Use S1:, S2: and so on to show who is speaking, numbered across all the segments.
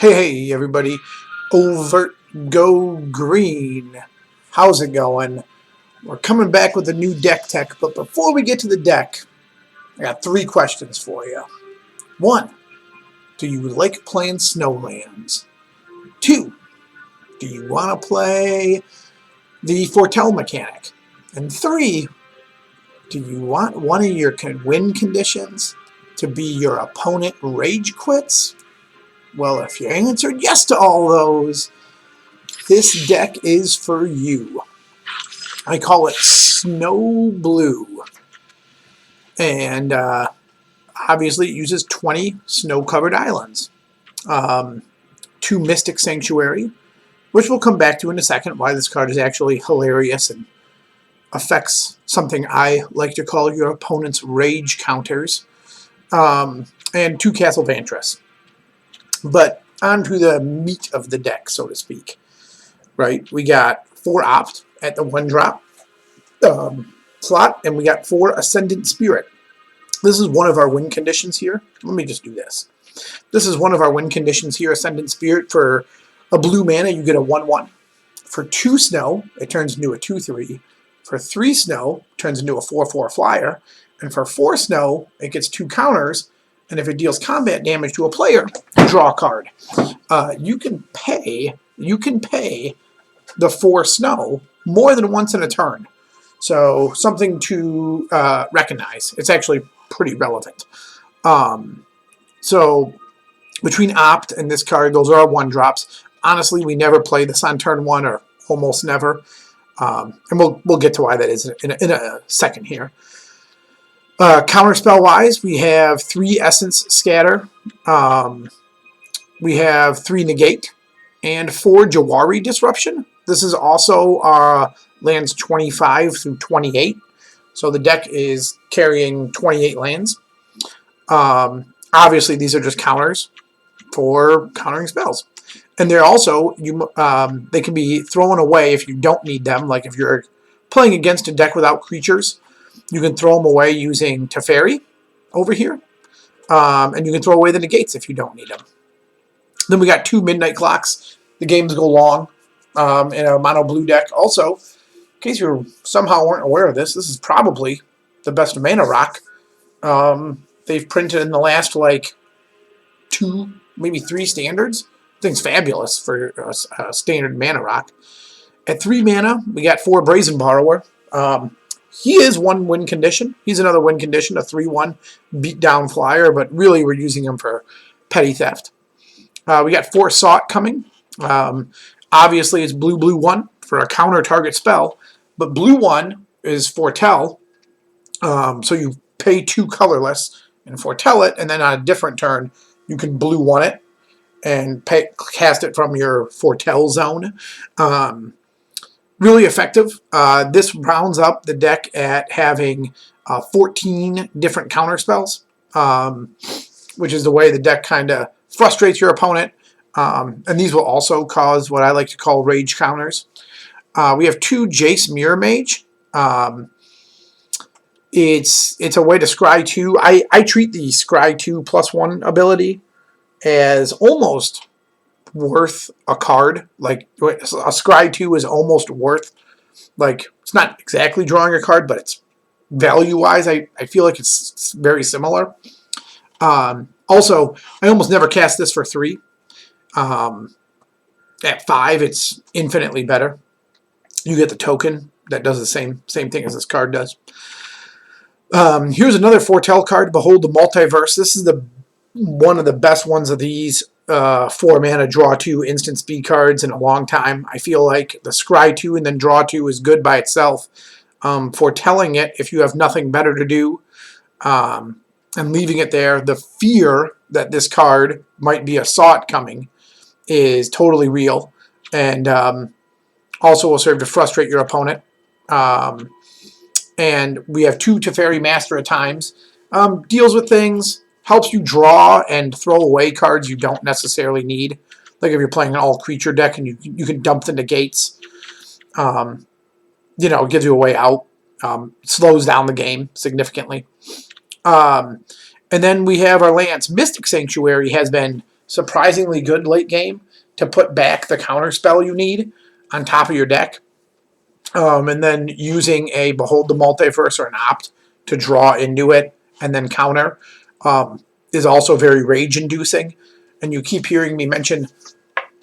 S1: Hey, everybody. Overt Go Green. How's it going? We're coming back with a new deck tech, but before we get to the deck, I got 3 questions for you. 1. Do you like playing Snowlands? 2. Do you want to play the foretell mechanic? And 3. Do you want one of your win conditions to be your opponent rage quits? Well, if you answered yes to all those, this deck is for you. I call it Snow Blue. And obviously it uses 20 snow-covered islands. 2 Mystic Sanctuary, which we'll come back to in a second, why this card is actually hilarious and affects something I like to call your opponent's rage counters. And 2 Castle Vantress. But on to the meat of the deck, so to speak. Right, we got 4 Opt at the 1-drop slot, and we got 4 Ascendant Spirit. This is one of our win conditions here. Let me just do this. This is one of our win conditions here, Ascendant Spirit. For a blue mana, you get a 1/1. For 2 snow, it turns into a 2/3. For 3 snow, it turns into a 4/4 flyer. And for 4 snow, it gets 2 counters. And if it deals combat damage to a player, you draw a card. You can pay the 4 snow more than once in a turn. So something to recognize. It's actually pretty relevant. So between Opt and this card, those are our 1-drops. Honestly, we never play this on turn 1, or almost never. And we'll get to why that is in a second here. Counterspell wise, we have 3 Essence Scatter. We have 3 Negate and 4 Jawari Disruption. This is also our lands 25 through 28. So the deck is carrying 28 lands. Obviously, these are just counters for countering spells. And they're also, they can be thrown away if you don't need them. Like if you're playing against a deck without creatures, you can throw them away using Teferi over here. And you can throw away the negates if you don't need them. Then we got 2 Midnight Clocks. The games go long in a mono blue deck. Also, in case you somehow weren't aware of this, this is probably the best mana rock they've printed in the last, 2, maybe 3 standards. I think it's fabulous for a standard mana rock. At 3 mana, we got 4 Brazen Borrower. He is 1 win condition. He's another win condition, a 3/1 beat down flyer, but really we're using him for petty theft. We got 4 Sought coming. Obviously, it's blue 1 for a counter target spell, but blue 1 is foretell. So you pay 2 colorless and foretell it, and then on a different turn, you can blue 1 it and cast it from your foretell zone. Really effective. This rounds up the deck at having 14 different counter spells, which is the way the deck kind of frustrates your opponent. And these will also cause what I like to call rage counters. We have 2 Jace Mirror Mage. It's a way to scry 2. I treat the scry 2 +1 ability as almost worth a card. Like a scry 2 is almost worth, it's not exactly drawing a card, but it's value-wise, I feel like it's very similar. Also, I almost never cast this for 3. At 5, it's infinitely better. You get the token that does the same thing as this card does. Here's another foretell card, Behold the Multiverse. This is one of the best ones of these 4 mana draw 2 instant speed cards in a long time. I feel like the scry 2 and then draw 2 is good by itself. Foretelling it if you have nothing better to do, and leaving it there, the fear that this card might be a Sought coming is totally real, and also will serve to frustrate your opponent. And we have 2 Teferi Master at times. Deals with things, helps you draw and throw away cards you don't necessarily need. Like if you're playing an all-creature deck and you can dump the negates. It gives you a way out. Slows down the game significantly. And then we have our lands. Mystic Sanctuary has been surprisingly good late game to put back the counter spell you need on top of your deck. And then using a Behold the Multiverse or an Opt to draw into it and then counter is also very rage-inducing. And you keep hearing me mention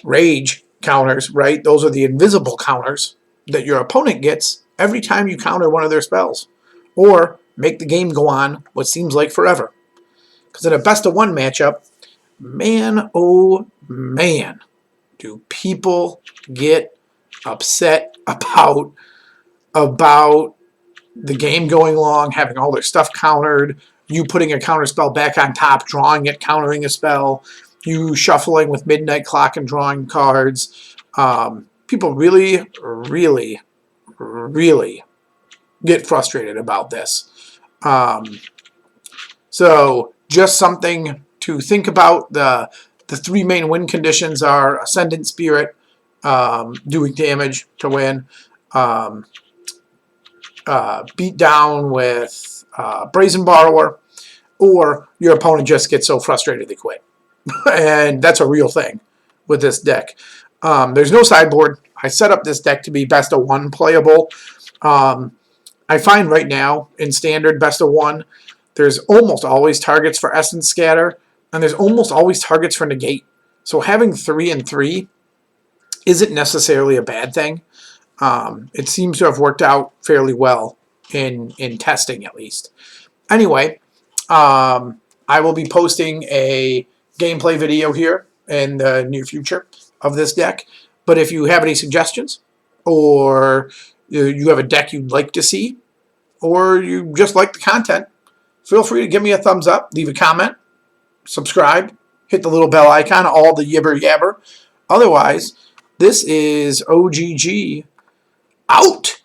S1: rage counters, right? Those are the invisible counters that your opponent gets every time you counter one of their spells. Or make the game go on what seems like forever. Because in a best-of-1 matchup, man, oh man, do people get upset about the game going long, having all their stuff countered, you putting a counter spell back on top, drawing it, countering a spell, you shuffling with Midnight Clock and drawing cards. People really, really, really get frustrated about this. So just something to think about. The three main win conditions are Ascendant Spirit, doing damage to win, beat down with Brazen Borrower, or your opponent just gets so frustrated they quit. And that's a real thing with this deck. There's no sideboard. I set up this deck to be best of 1 playable. I find right now in standard best of 1, there's almost always targets for Essence Scatter, and there's almost always targets for Negate. So having 3 and 3 isn't necessarily a bad thing. It seems to have worked out fairly well in testing, at least. Anyway, I will be posting a gameplay video here in the near future of this deck. But if you have any suggestions, or you have a deck you'd like to see, or you just like the content, feel free to give me a thumbs up, leave a comment, subscribe, hit the little bell icon, all the yibber yabber. Otherwise, this is OGG out.